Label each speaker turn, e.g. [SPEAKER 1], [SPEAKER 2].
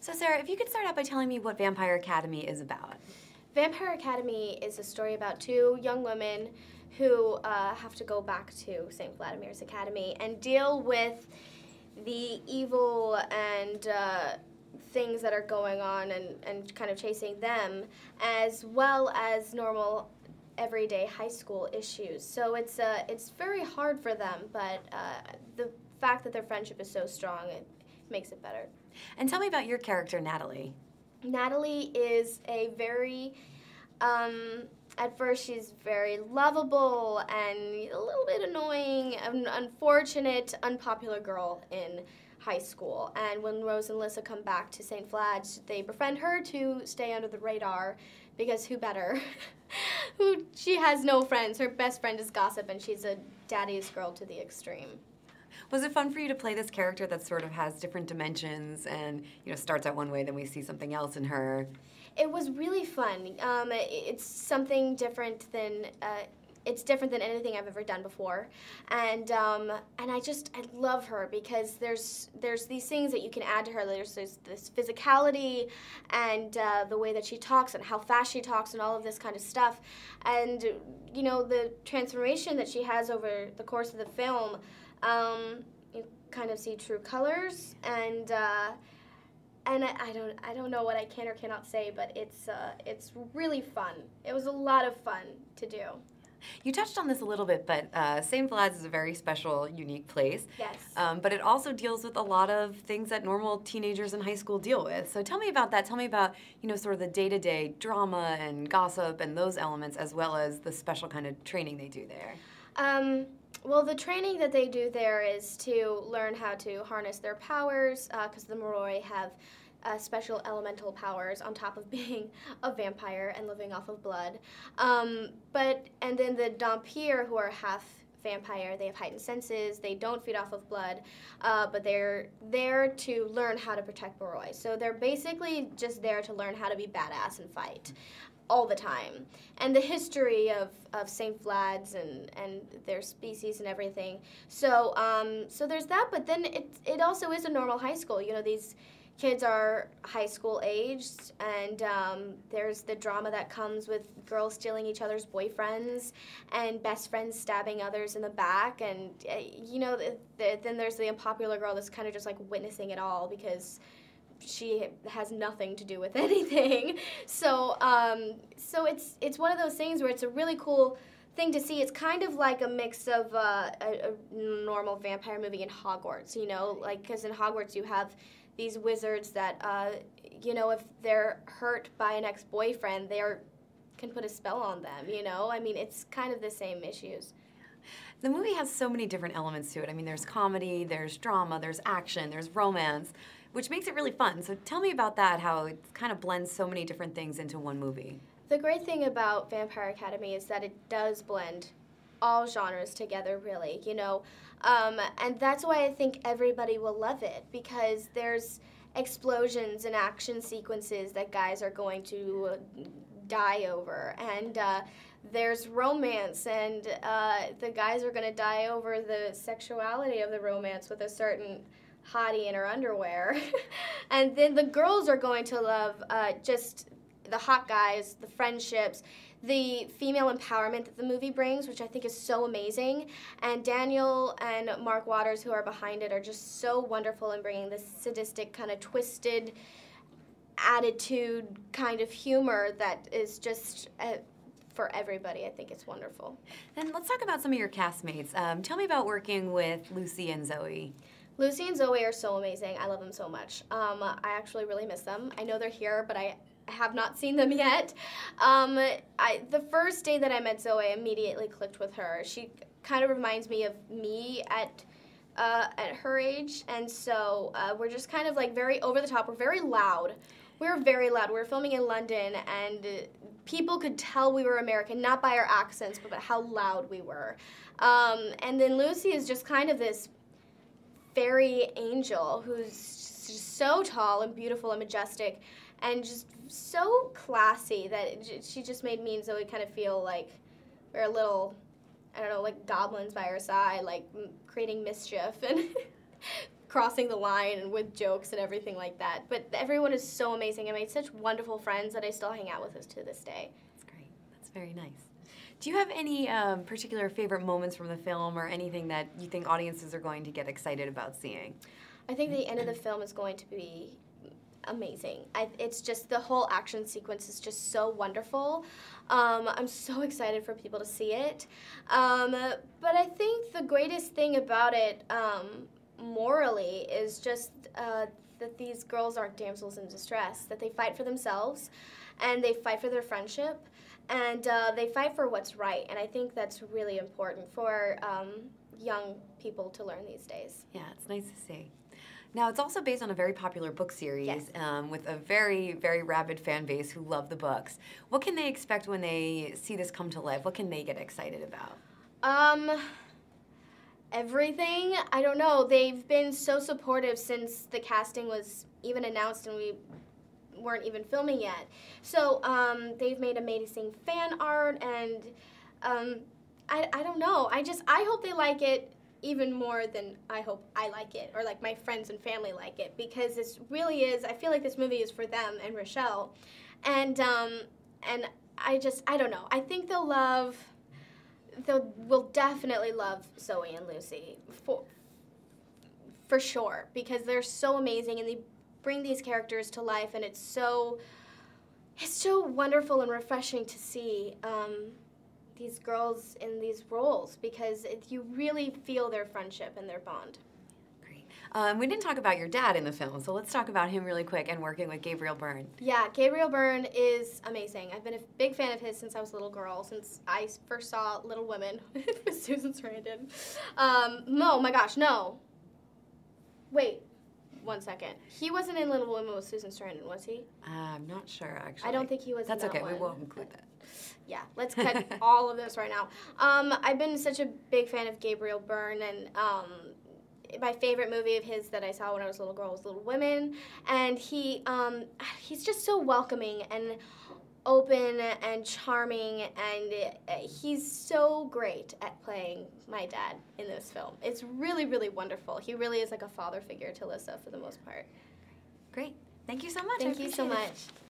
[SPEAKER 1] So Sarah, if you could start out by telling me what Vampire Academy is about.
[SPEAKER 2] Vampire Academy is a story about two young women who have to go back to St. Vladimir's Academy and deal with the evil and things that are going on and kind of chasing them, as well as normal everyday high school issues. So it's very hard for them, but the fact that their friendship is so strong, it makes it better.
[SPEAKER 1] And tell me about your character, Natalie.
[SPEAKER 2] Natalie is a very, at first she's very lovable and a little bit annoying, an unfortunate, unpopular girl in high school. And when Rose and Lissa come back to St. Vlad's, they befriend her to stay under the radar because who better? She has no friends. Her best friend is Gossip, and she's a daddy's girl to the extreme.
[SPEAKER 1] Was it fun for you to play this character that sort of has different dimensions and, starts out one way, then we see something else in her?
[SPEAKER 2] It was really fun. It's something different than it's different than anything I've ever done before, and I love her because there's these things that you can add to her. There's this physicality and the way that she talks and how fast she talks and all of this kind of stuff, and the transformation that she has over the course of the film. You kind of see true colors, and I don't know what I can or cannot say, but it's really fun. It was a lot of fun to do.
[SPEAKER 1] You touched on this a little bit, but St. Vlad's is a very special, unique place.
[SPEAKER 2] Yes.
[SPEAKER 1] But it also deals with a lot of things that normal teenagers in high school deal with. So tell me about that. Tell me about, sort of the day-to-day drama and gossip and those elements, as well as the special kind of training they do there.
[SPEAKER 2] Well, the training that they do there is to learn how to harness their powers, because the Moroi have special elemental powers on top of being a vampire and living off of blood. And then the Dhampir, who are half vampire, they have heightened senses, they don't feed off of blood, but they're there to learn how to protect Moroi. So they're basically just there to learn how to be badass and fight all the time. And the history of St. Vlad's and their species and everything. So so there's that, but then it also is a normal high school. These kids are high school aged, and there's the drama that comes with girls stealing each other's boyfriends and best friends stabbing others in the back, and then there's the unpopular girl that's kind of just like witnessing it all because she has nothing to do with anything. So it's one of those things where it's a really cool thing to see. It's kind of like a mix of a normal vampire movie and Hogwarts, because in Hogwarts you have these wizards that, if they're hurt by an ex-boyfriend, can put a spell on them, I mean, it's kind of the same issues.
[SPEAKER 1] The movie has so many different elements to it. I mean, there's comedy, there's drama, there's action, there's romance, which makes it really fun. So tell me about that, how it kind of blends so many different things into one movie.
[SPEAKER 2] The great thing about Vampire Academy is that it does blend all genres together, really, and that's why I think everybody will love it, because there's explosions and action sequences that guys are going to die over, and there's romance, and the guys are going to die over the sexuality of the romance with a certain hottie in her underwear. And then the girls are going to love just the hot guys, the friendships, the female empowerment that the movie brings, which I think is so amazing. And Daniel and Mark Waters, who are behind it, are just so wonderful in bringing this sadistic, kind of twisted attitude kind of humor that is just for everybody. I think it's wonderful.
[SPEAKER 1] Then let's talk about some of your castmates. Tell me about working with Lucy and Zoe.
[SPEAKER 2] Lucy and Zoe are so amazing. I love them so much. I actually really miss them. I know they're here, but I have not seen them yet. The first day that I met Zoe, I immediately clicked with her. She kind of reminds me of me at her age, and so we're just kind of like very over the top. We're very loud. We're very loud. We were filming in London, and people could tell we were American, not by our accents, but by how loud we were. And then Lucy is just kind of this fairy angel who's just so tall and beautiful and majestic and just so classy that she just made me and Zoe kind of feel like we're a little, I don't know, like goblins by her side, like creating mischief and crossing the line and with jokes and everything like that. But everyone is so amazing. I made such wonderful friends that I still hang out with us to this day.
[SPEAKER 1] That's great. That's very nice. Do you have any particular favorite moments from the film or anything that you think audiences are going to get excited about seeing?
[SPEAKER 2] I think the end of the film is going to be amazing. It's just the whole action sequence is just so wonderful. I'm so excited for people to see it. But I think the greatest thing about it morally is just that these girls aren't damsels in distress, that they fight for themselves and they fight for their friendship and they fight for what's right. And I think that's really important for young people to learn these days.
[SPEAKER 1] Yeah, it's nice to see. Now, it's also based on a very popular book series
[SPEAKER 2] Yes.
[SPEAKER 1] With a very, very rabid fan base who love the books. What can they expect when they see this come to life? What can they get excited about?
[SPEAKER 2] Everything. I don't know. They've been so supportive since the casting was even announced and we weren't even filming yet. So they've made amazing fan art and I don't know. I hope they like it even more than I hope I like it, or like my friends and family like it, because it really is. I feel like this movie is for them and Rochelle, and I don't know. I think will definitely love Zoe and Lucy for sure, because they're so amazing and they bring these characters to life, and it's so wonderful and refreshing to see. These girls in these roles, because you really feel their friendship and their bond.
[SPEAKER 1] Great. We didn't talk about your dad in the film, so let's talk about him really quick and working with Gabriel Byrne.
[SPEAKER 2] Yeah, Gabriel Byrne is amazing. I've been a big fan of his since I was a little girl, since I first saw Little Women with Susan Sarandon. Oh my gosh, no. Wait, 1 second. He wasn't in Little Women with Susan Sarandon, was he?
[SPEAKER 1] I'm not sure, actually.
[SPEAKER 2] I don't think he was
[SPEAKER 1] That's
[SPEAKER 2] in that
[SPEAKER 1] okay,
[SPEAKER 2] one.
[SPEAKER 1] we won't include that.
[SPEAKER 2] Yeah, let's cut all of this right now. I've been such a big fan of Gabriel Byrne, and my favorite movie of his that I saw when I was a little girl was Little Women, and he's just so welcoming and open and charming, and he's so great at playing my dad in this film. It's really, really wonderful. He really is like a father figure to Alyssa for the most part.
[SPEAKER 1] Great. Thank you so much.
[SPEAKER 2] Thank you so much.